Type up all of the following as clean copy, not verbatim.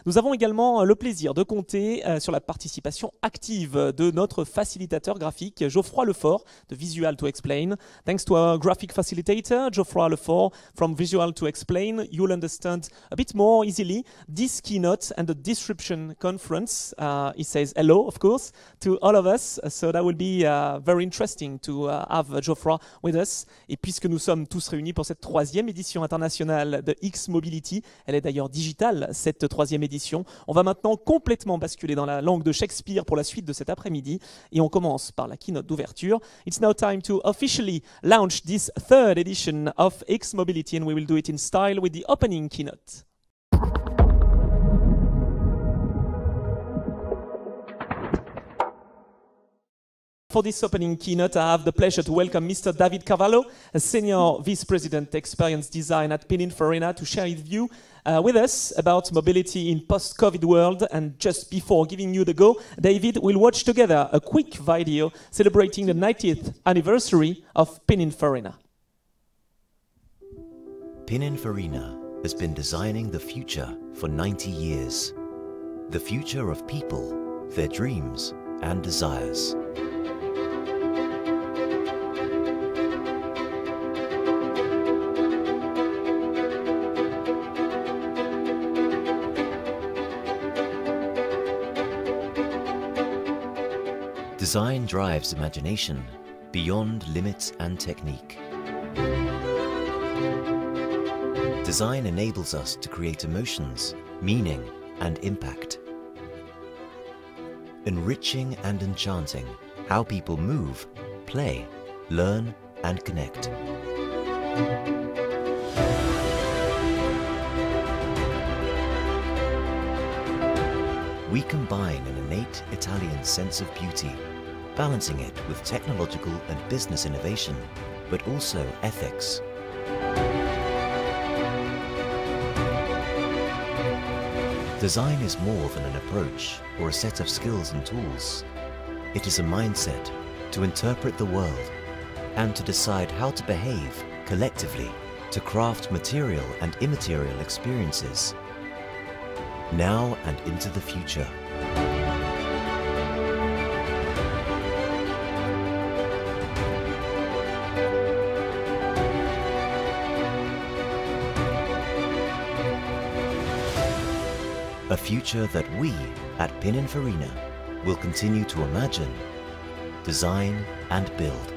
Nous avons également le plaisir de compter sur la participation active de notre facilitateur graphique, Geoffroy Lefort, de Visual to Explain. Thanks to our graphic facilitator, Geoffroy Lefort, from Visual to Explain, you'll understand a bit more easily this keynote and the disruption conference. He says hello, of course, to all of us. So that will be very interesting to have Geoffroy with us. Et puisque nous sommes tous réunis pour cette 3e édition internationale de X-Mobility, elle est d'ailleurs digitale, cette 3e édition. On va maintenant complètement basculer dans la langue de Shakespeare pour la suite de cet après-midi et on commence par la keynote d'ouverture. It's now time to officially launch this 3rd edition of X-Mobility and we will do it in style with the opening keynote. For this opening keynote, I have the pleasure to welcome Mr. David Carvalho, a Senior Vice President Experience Design at Pininfarina, to share his view with us about mobility in post-COVID world. And just before giving you the go, David will watch together a quick video celebrating the 90th anniversary of Pininfarina. Pininfarina has been designing the future for 90 years. The future of people, their dreams and desires. Design drives imagination beyond limits and technique. Design enables us to create emotions, meaning, and impact. Enriching and enchanting how people move, play, learn, and connect. We combine an innate Italian sense of beauty, balancing it with technological and business innovation, but also ethics. Design is more than an approach or a set of skills and tools. It is a mindset to interpret the world and to decide how to behave collectively to craft material and immaterial experiences, now and into the future. A future that we at Pininfarina will continue to imagine, design and build.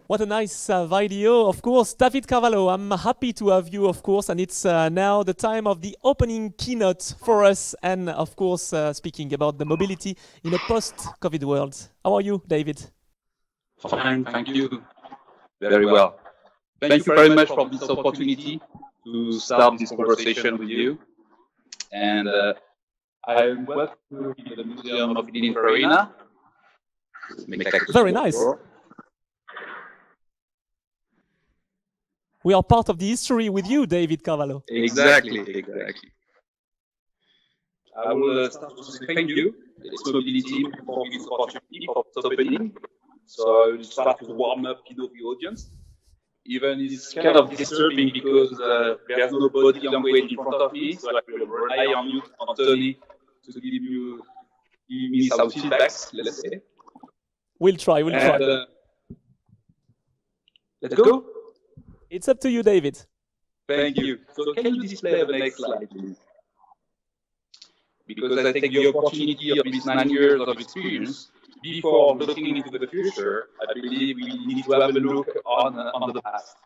What a nice video, of course. David Carvalho, I'm happy to have you, of course, and it's now the time of the opening keynote for us, and of course, speaking about the mobility in a post-COVID world. How are you, David? Fine, thank you. Very well. Thank you very much for this opportunity to start this conversation with you. And I work in the Museum of Pininfarina. Very nice. We are part of the history with you, David Carvalho. Exactly. I will start to say thank you. It's mobility for this opportunity for this opening. So I will start to warm up the audience. Even it's kind of disturbing because there's no body language in front of me, so I will rely on you, Anthony, to give me some feedbacks, let's say. We'll try. Let's go. It's up to you, David. Thank you. So can you display the next slide, please? Because I take the opportunity of these 9 years of experience, before looking into the future, I believe we need to have a look on the past.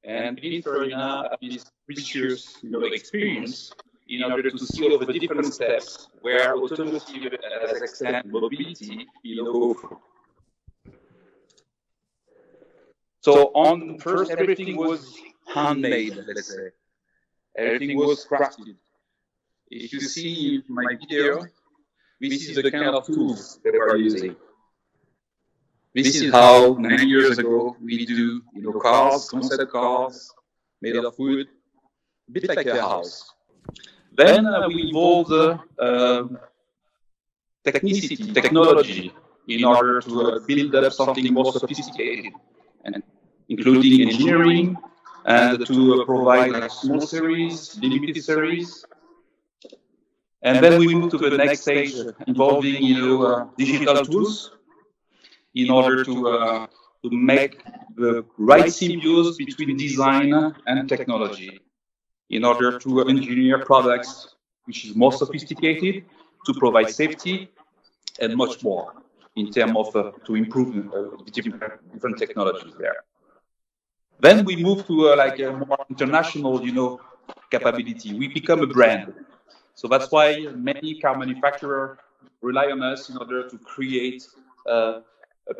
And Pininfarina has this precious experience in order to see all the different steps where automotive has extended mobility, go through. So on first, everything was handmade, let's say. Everything was crafted. If you see my video, this is the kind of tools they were using. This is how 9 years ago we do, cars, concept cars, made of wood, a bit like a house. Then we evolved technology, in order to build up something more sophisticated, and including engineering, and to provide like small series, limited series. And then we moved to the next stage, involving digital tools, in order to make the right symbiosis between design and technology, in order to engineer products which is more sophisticated, to provide safety, and much more in terms of to improve different technologies there. Then we move to like a more international, capability. We become a brand. So that's why many car manufacturers rely on us in order to create a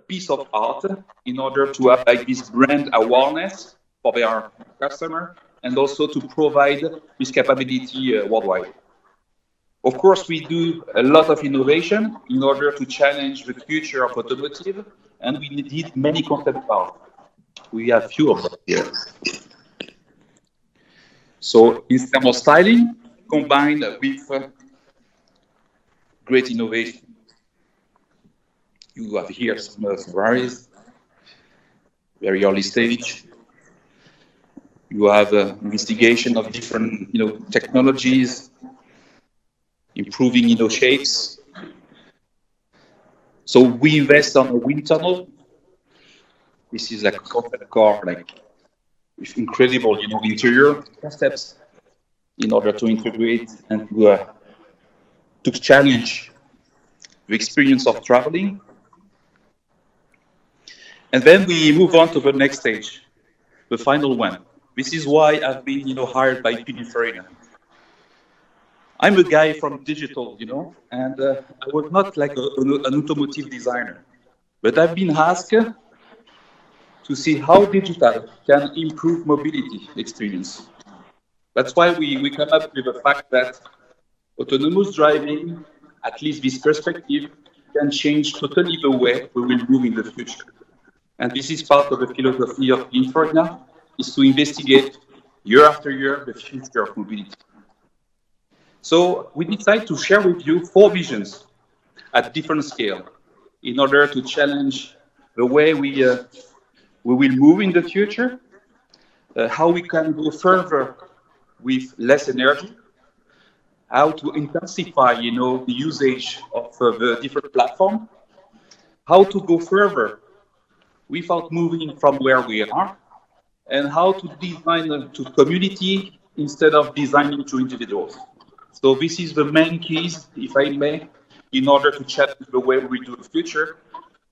piece of art, in order to have like this brand awareness for their customer, and also to provide this capability worldwide. Of course, we do a lot of innovation in order to challenge the future of automotive, and we did many concept art. We have few of them here. So in terms of styling, combined with great innovation. You have here some Ferraris, very early stage. You have investigation of different, technologies, improving, shapes. So we invest on a wind tunnel. This is like a concept car, like with incredible, interior concepts, in order to integrate and to challenge the experience of traveling. And then we move on to the next stage, the final one. This is why I've been, hired by Pininfarina. I'm a guy from digital, and I was not like an automotive designer, but I've been asked to see how digital can improve mobility experience. That's why we come up with the fact that autonomous driving, at least this perspective, can change totally the way we will move in the future. And this is part of the philosophy of Pininfarina, is to investigate year after year the future of mobility. So we decided to share with you 4 visions at different scale, in order to challenge the way we will move in the future, how we can go further with less energy, how to intensify, the usage of the different platforms, how to go further without moving from where we are, and how to design to community instead of designing to individuals. So this is the main keys, if I may, in order to challenge the way we do the future,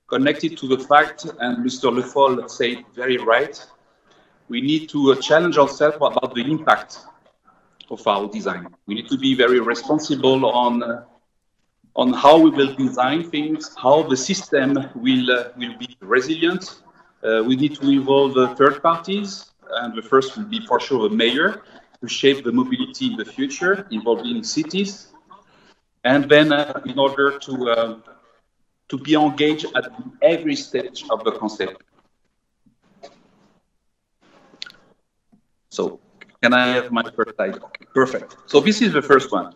connected to the fact, and Mr. Le Foll said very right, we need to challenge ourselves about the impact of our design. We need to be very responsible on how we will design things, how the system will be resilient. We need to involve third parties, and the first will be for sure the mayor, to shape the mobility in the future, involving cities. And then in order to be engaged at every stage of the concept. So, can I have my first slide? Perfect. So this is the first one.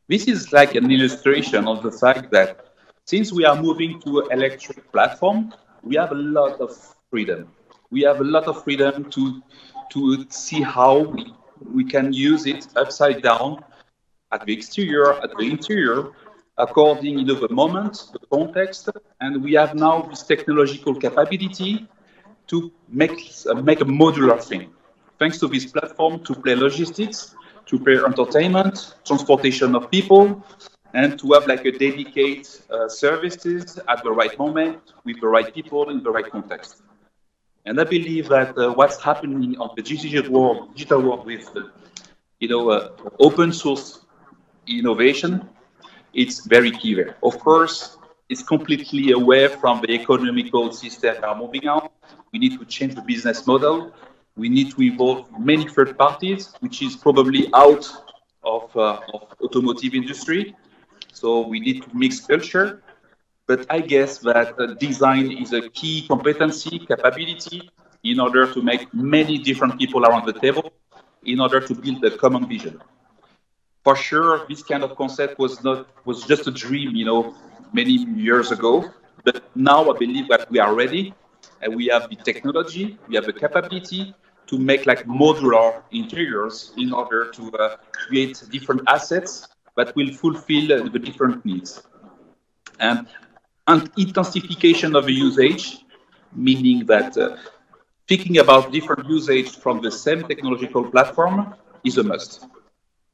This is like an illustration of the fact that since we are moving to an electric platform, we have a lot of freedom. We have a lot of freedom to see how we can use it upside down at the exterior, at the interior, according to the moment, the context, and we have now this technological capability to make a modular thing. Thanks to this platform, to play logistics, to play entertainment, transportation of people, and to have like a dedicated services at the right moment, with the right people, in the right context. And I believe that what's happening on the digital world with open source innovation, it's very key there. Of course, it's completely away from the economical system we are moving on. We need to change the business model. We need to involve many third parties, which is probably out of automotive industry. So we need to mix culture. But I guess that design is a key competency, capability, in order to make many different people around the table, in order to build a common vision. For sure, this kind of concept was just a dream, many years ago. But now I believe that we are ready, and we have the technology, we have the capability to make like modular interiors in order to create different assets that will fulfill the different needs. And intensification of the usage, meaning that thinking about different usage from the same technological platform is a must.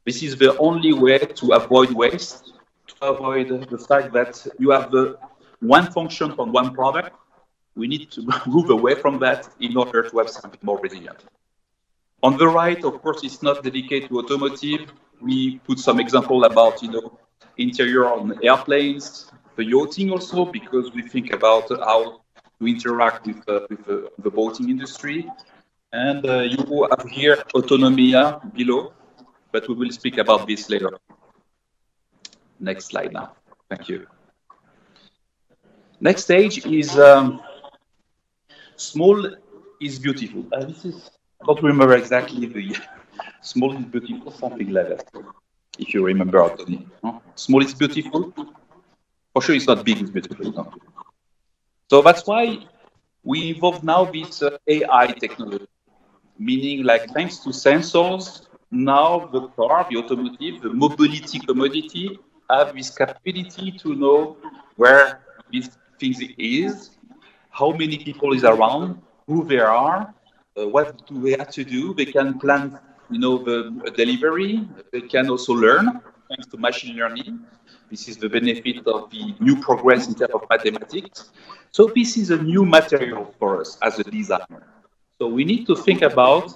This is the only way to avoid waste, to avoid the fact that you have the one function on one product. We need to move away from that in order to have something more resilient. On the right, of course, it's not dedicated to automotive. We put some example about, interior on airplanes, the yachting also, because we think about how to interact with the boating industry. And you have here autonomia below, but we will speak about this later. Next slide now. Thank you. Next stage is small is beautiful. I don't remember exactly the small is beautiful, something like that. If you remember, Anthony. Small is beautiful. For sure, it's not big is beautiful. No. So that's why we involve now this AI technology, meaning like thanks to sensors, now the car, the automotive, the mobility commodity have this capability to know where this thing is, how many people is around, who they are, what do they have to do. They can plan, the delivery. They can also learn thanks to machine learning. This is the benefit of the new progress in terms of mathematics. So this is a new material for us as a designer. So we need to think about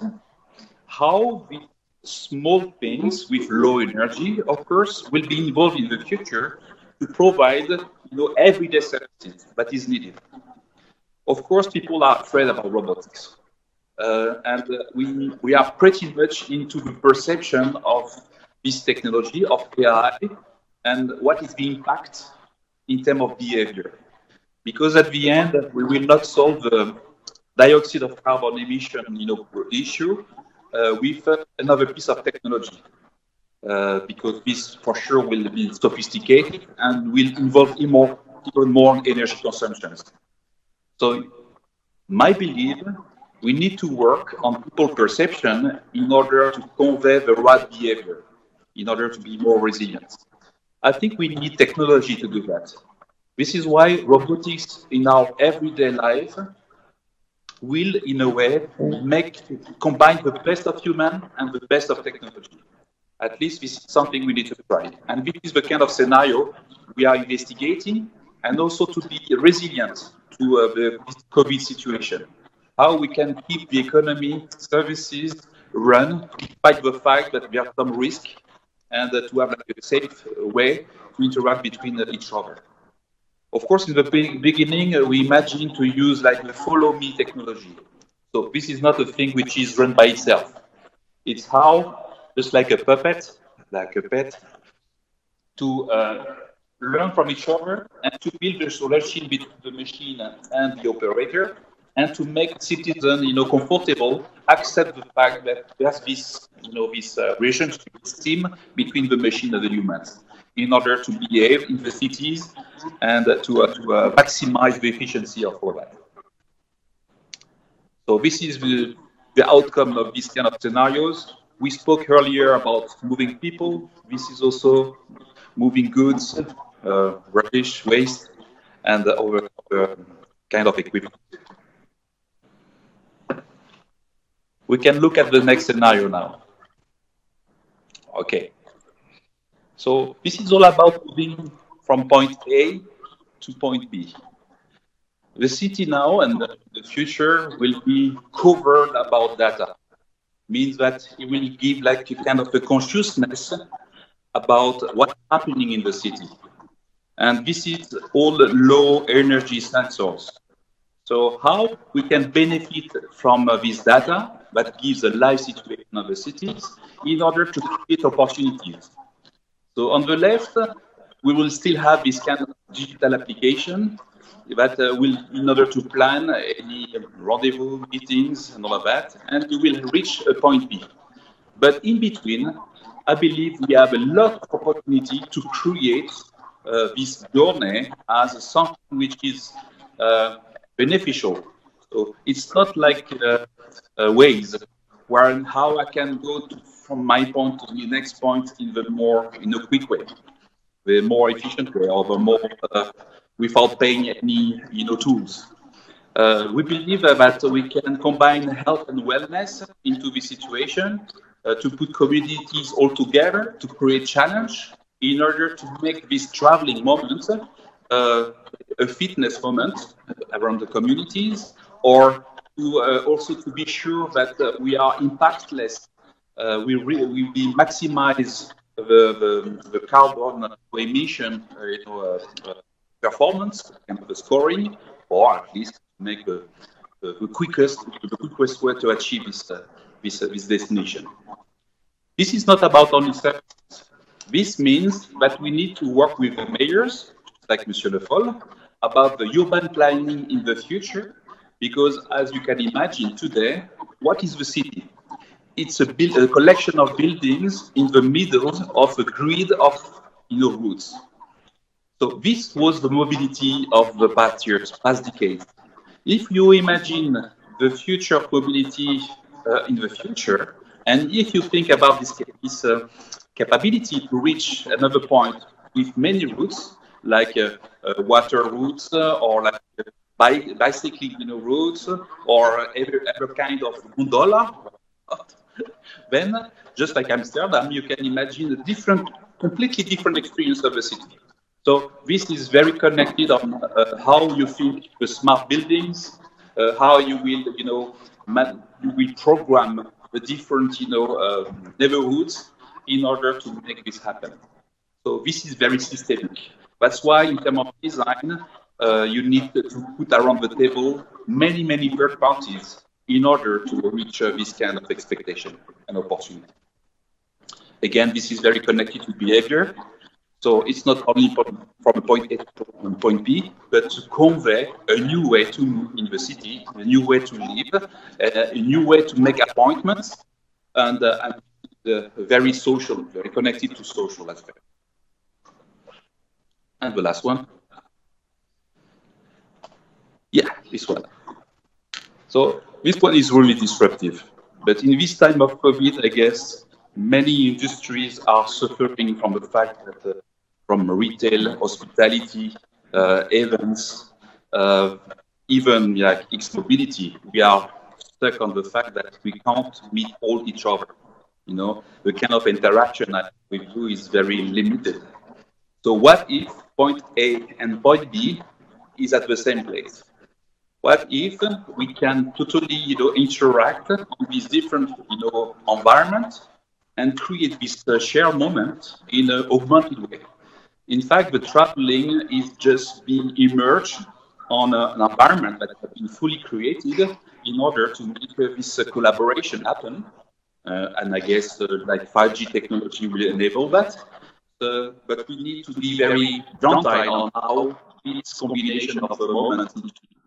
how the small things with low energy, of course, will be involved in the future to provide, everyday services that is needed. Of course, people are afraid about robotics. And we are pretty much into the perception of this technology, of AI, and what is the impact in terms of behavior. Because at the end, we will not solve the dioxide of carbon emission issue with another piece of technology. Because this, for sure, will be sophisticated and will involve even more energy consumptions. So my belief, we need to work on people perception in order to convey the right behavior, in order to be more resilient. I think we need technology to do that. This is why robotics in our everyday life will, in a way, combine the best of human and the best of technology. At least this is something we need to try. And this is the kind of scenario we are investigating, and also to be resilient to the COVID situation. How we can keep the economy, services run, despite the fact that we have some risk, and to have a safe way to interact between each other. Of course, in the beginning, we imagine to use the follow me technology. So this is not a thing which is run by itself. It's how, just like a pet, to learn from each other and to build a relation between the machine and the operator, and to make citizens, comfortable, accept the fact that there's this, this relationship, this team between the machine and the humans, in order to behave in the cities and to maximize the efficiency of all that. So this is the outcome of these kind of scenarios. We spoke earlier about moving people. This is also moving goods, rubbish, waste, and other kind of equipment. We can look at the next scenario now. Okay. So this is all about moving from point A to point B. The city now and the future will be covered about data, means that it will give like a kind of a consciousness about what's happening in the city. And this is all low energy sensors. So how we can benefit from this data that gives a live situation of the cities in order to create opportunities. So on the left, we will still have this kind of digital application that will, in order to plan any rendezvous, meetings, and all of that, and we will reach a point B. But in between, I believe we have a lot of opportunity to create this journey as something which is beneficial. So it's not like ways where how I can go from my point to the next point in a quick way, the more efficient way, or the more without paying any tools. We believe that we can combine health and wellness into this situation to put communities all together to create challenge in order to make this traveling moment a fitness moment around the communities, or to also to be sure that we are impactless. We maximize the carbon emission performance and the scoring, or at least make the quickest way to achieve this destination. This is not about only services. This means that we need to work with the mayors, like Monsieur Le Foll, about the urban planning in the future, because as you can imagine today, what is the city? It's a collection of buildings in the middle of a grid of routes. So this was the mobility of the past years, past decades. If you imagine the future of mobility in the future, and if you think about this capability to reach another point with many routes, like water routes or like bicycling routes, or every kind of gondola, then just like Amsterdam, you can imagine a completely different experience of the city. So this is very connected on how you think the smart buildings, how you will, you will program the different, neighborhoods in order to make this happen. So this is very systemic. That's why in terms of design, you need to put around the table many third parties in order to reach this kind of expectation and opportunity. Again, this is very connected to behavior. So it's not only from a point A to point B, but to convey a new way to move in the city, a new way to live, a new way to make appointments, and very social, very connected to social aspect. And the last one. Yeah, this one. So this one is really disruptive. But in this time of COVID, I guess many industries are suffering from the fact that from retail, hospitality, events, even like mobility, we are stuck on the fact that we can't meet all each other. The kind of interaction that we do is very limited. So what if point A and point B is at the same place? What if we can totally, interact on these different, environments and create this shared moment in an augmented way? In fact, the traveling is just being immersed on an environment that has been fully created in order to make this collaboration happen. And I guess like 5G technology will enable that. But we need to be very agile on how this combination of the moment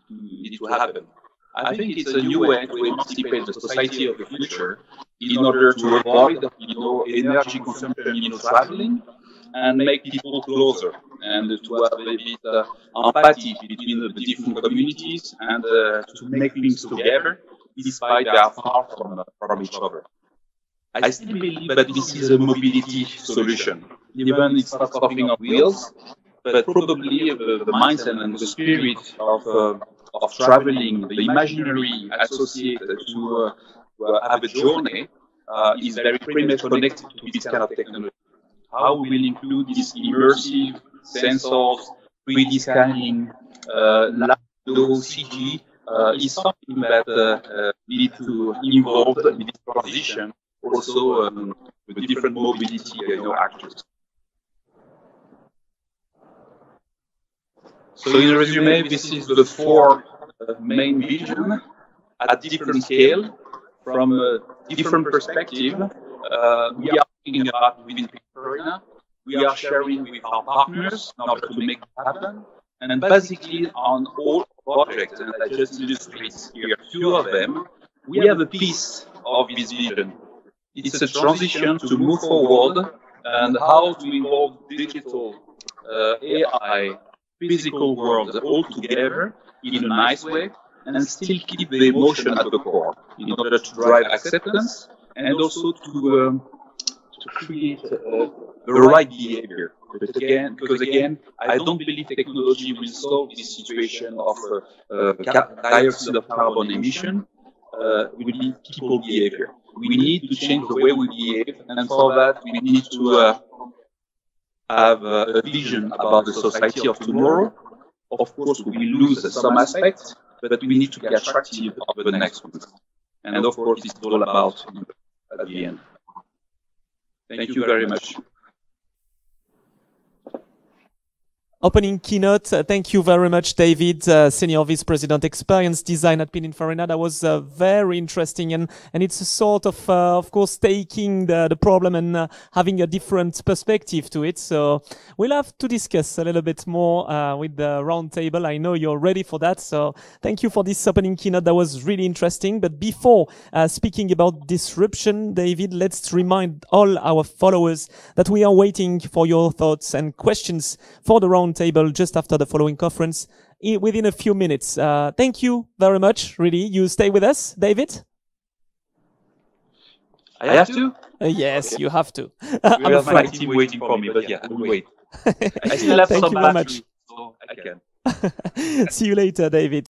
needs to happen. I think it's a new way to anticipate the society of the future in order to avoid, energy consumption, traveling, and make people closer, and to have a bit empathy between the different communities, and to make things together, despite they are far from each other. I still believe that this is a mobility solution. Even it's not something on wheels, but probably the mindset and the spirit of traveling, the imaginary associated to have a journey is very much connected to this kind of technology. How we will include this immersive sensors, 3D scanning, low CG is something that we need to involve in this transition also with different mobility actors. So in a resume, this is the four main vision at different scale, from a different perspective. We are thinking about within Florida. We are sharing with our partners in order to make it happen. And basically on all projects, and I just illustrate here a few of them, we have a piece of this vision. It's a transition to move forward and how to involve digital, AI, physical world all together in a nice way and still keep the emotion at the core in order to drive acceptance and also to create the right behavior. Because again, I don't believe technology will solve this situation of dioxide of carbon emission. We need people behavior. We need to change the way we behave, and for that we need to have a vision about the society of tomorrow. Of course, we will lose some aspects, but we need to be attractive of the next one. And of course, it's all about at the end. Thank you very much. Opening keynote. Thank you very much, David, Senior Vice President Experience Design at Pininfarina. That was very interesting, and it's a sort of course, taking the problem and having a different perspective to it. So we'll have to discuss a little bit more with the round table. I know you're ready for that. So thank you for this opening keynote. That was really interesting. But before speaking about disruption, David, let's remind all our followers that we are waiting for your thoughts and questions for the round table just after the following conference within a few minutes. Thank you very much. Really, you stay with us, David? I have to? Yes, okay. You have to. We have my team waiting for me, but yeah, we'll wait. I still have some battery, so I can. See you later, David.